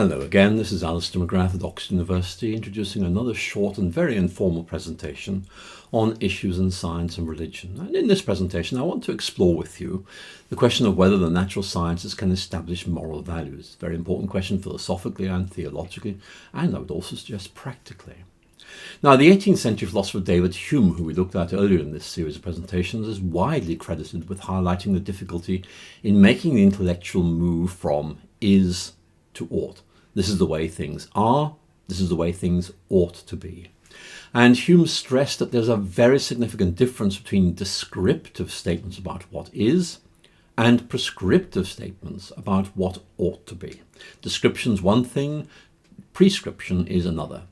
Hello again, this is Alister McGrath at Oxford University, introducing another short and very informal presentation on issues in science and religion. And in this presentation I want to explore with you the question of whether the natural sciences can establish moral values. A very important question philosophically and theologically, and I would also suggest practically. Now, the 18th century philosopher David Hume, who we looked at earlier in this series of presentations, is widely credited with highlighting the difficulty in making the intellectual move from is to ought. This is the way things are, this is the way things ought to be. And Hume stressed that there's a very significant difference between descriptive statements about what is and prescriptive statements about what ought to be. Description's one thing, prescription is another.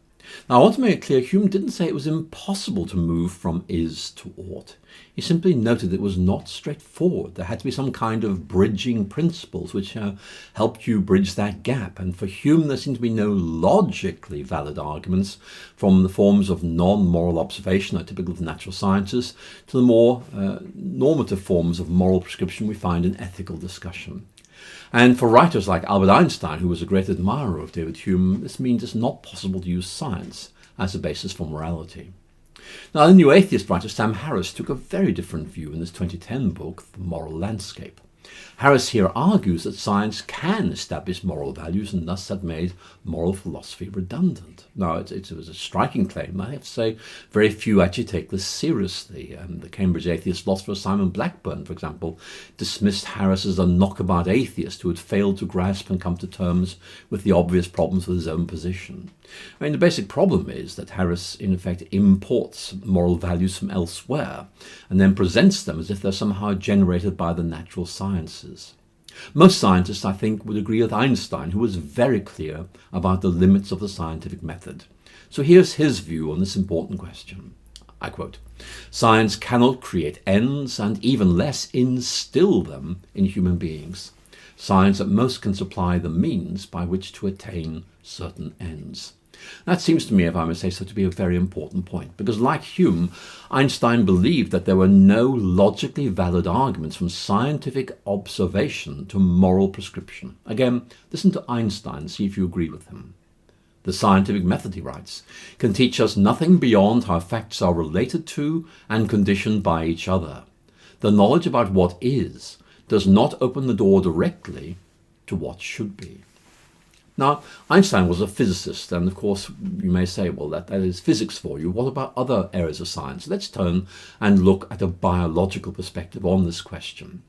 Now, I want to make it clear, Hume didn't say it was impossible to move from is to ought. He simply noted it was not straightforward. There had to be some kind of bridging principles which helped you bridge that gap. And for Hume, there seemed to be no logically valid arguments from the forms of non-moral observation, are typical of the natural sciences, to the more normative forms of moral prescription we find in ethical discussion. And for writers like Albert Einstein, who was a great admirer of David Hume, this means it's not possible to use science as a basis for morality. Now, the new atheist writer Sam Harris took a very different view in his 2010 book, The Moral Landscape. Harris here argues that science can establish moral values and thus had made moral philosophy redundant. Now, it was a striking claim. I have to say, very few actually take this seriously. The Cambridge atheist philosopher Simon Blackburn, for example, dismissed Harris as a knockabout atheist who had failed to grasp and come to terms with the obvious problems with his own position. I mean, the basic problem is that Harris, in effect, imports moral values from elsewhere and then presents them as if they're somehow generated by the natural sciences. Most scientists, I think, would agree with Einstein, who was very clear about the limits of the scientific method. So here's his view on this important question. I quote, "Science cannot create ends and even less instill them in human beings. Science at most can supply the means by which to attain certain ends." That seems to me, if I may say so, to be a very important point, because like Hume, Einstein believed that there were no logically valid arguments from scientific observation to moral prescription. Again, listen to Einstein and see if you agree with him. "The scientific method," he writes, "can teach us nothing beyond how facts are related to and conditioned by each other. The knowledge about what is does not open the door directly to what should be." Now, Einstein was a physicist, and of course you may say, well, that is physics for you. What about other areas of science? Let's turn and look at a biological perspective on this question.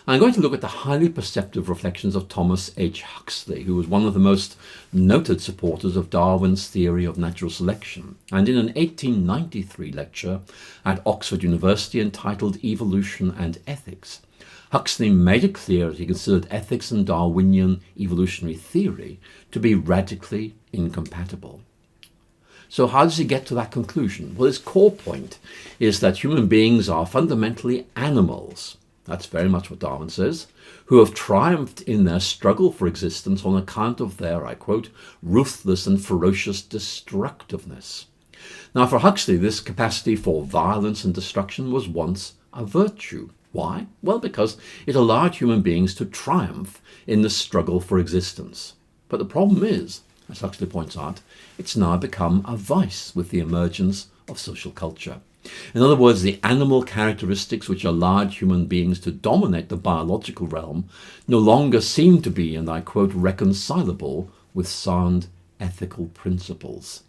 I'm going to look at the highly perceptive reflections of Thomas H. Huxley, who was one of the most noted supporters of Darwin's theory of natural selection. And in an 1893 lecture at Oxford University entitled Evolution and Ethics, Huxley made it clear that he considered ethics and Darwinian evolutionary theory to be radically incompatible. So how does he get to that conclusion? Well, his core point is that human beings are fundamentally animals. That's very much what Darwin says, who have triumphed in their struggle for existence on account of their, I quote, "ruthless and ferocious destructiveness." Now, for Huxley, this capacity for violence and destruction was once a virtue. Why? Well, because it allowed human beings to triumph in the struggle for existence. But the problem is, as Huxley points out, it's now become a vice with the emergence of social culture. In other words, the animal characteristics which allowed human beings to dominate the biological realm no longer seem to be, and I quote, "reconcilable with sound ethical principles."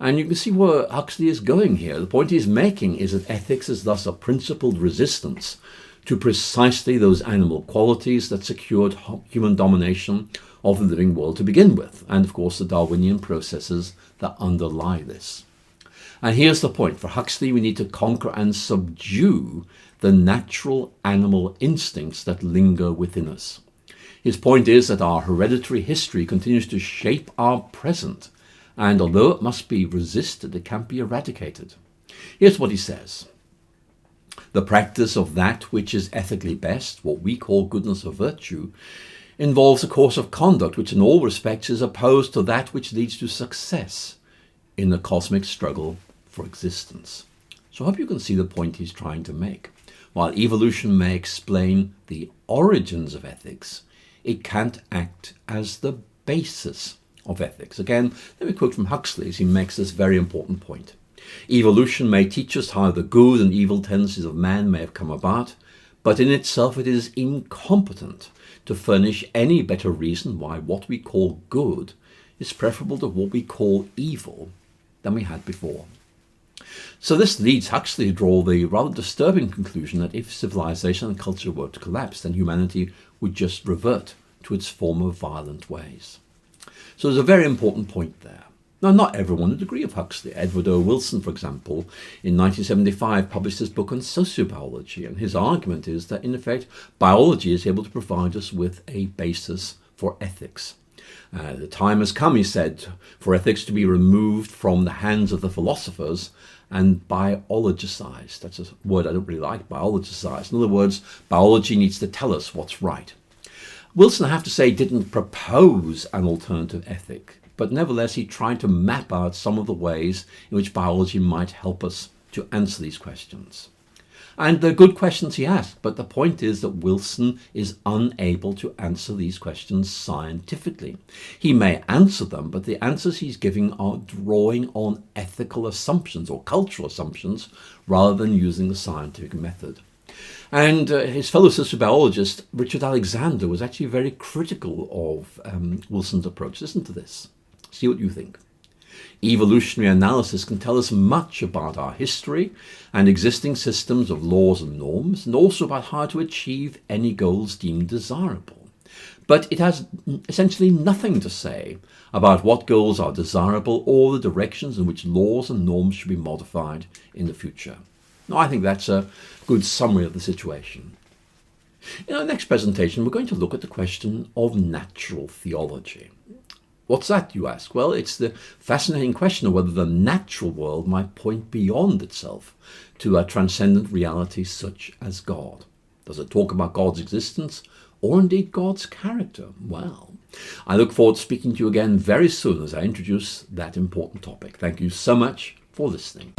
And you can see where Huxley is going here. The point he's making is that ethics is thus a principled resistance to precisely those animal qualities that secured human domination of the living world to begin with, and of course the Darwinian processes that underlie this. And here's the point. For Huxley, we need to conquer and subdue the natural animal instincts that linger within us. His point is that our hereditary history continues to shape our present, and although it must be resisted, it can't be eradicated. Here's what he says. "The practice of that which is ethically best, what we call goodness or virtue, involves a course of conduct which in all respects is opposed to that which leads to success in the cosmic struggle for existence." So I hope you can see the point he's trying to make. While evolution may explain the origins of ethics, it can't act as the basis of ethics. Again, let me quote from Huxley as he makes this very important point. Evolution may teach us how the good and evil tendencies of man may have come about, but in itself it is incompetent to furnish any better reason why what we call good is preferable to what we call evil than we had before. So this leads Huxley to draw the rather disturbing conclusion that if civilization and culture were to collapse, then humanity would just revert to its former violent ways. So there's a very important point there. Now, not everyone would agree with Huxley. Edward O. Wilson, for example, in 1975 published his book on sociobiology, and his argument is that, in effect, biology is able to provide us with a basis for ethics. The time has come, he said, for ethics to be removed from the hands of the philosophers and biologicized. That's a word I don't really like, biologicized. In other words, biology needs to tell us what's right. Wilson, I have to say, didn't propose an alternative ethic, but nevertheless he tried to map out some of the ways in which biology might help us to answer these questions. And they're good questions he asked, but the point is that Wilson is unable to answer these questions scientifically. He may answer them, but the answers he's giving are drawing on ethical assumptions or cultural assumptions rather than using the scientific method. And his fellow sociobiologist, Richard Alexander, was actually very critical of Wilson's approach. Listen to this. See what you think. Evolutionary analysis can tell us much about our history and existing systems of laws and norms, and also about how to achieve any goals deemed desirable. But it has essentially nothing to say about what goals are desirable or the directions in which laws and norms should be modified in the future. Now, I think that's a good summary of the situation. In our next presentation, we're going to look at the question of natural theology. What's that, you ask? Well, it's the fascinating question of whether the natural world might point beyond itself to a transcendent reality such as God. Does it talk about God's existence or indeed God's character? Well, I look forward to speaking to you again very soon as I introduce that important topic. Thank you so much for listening.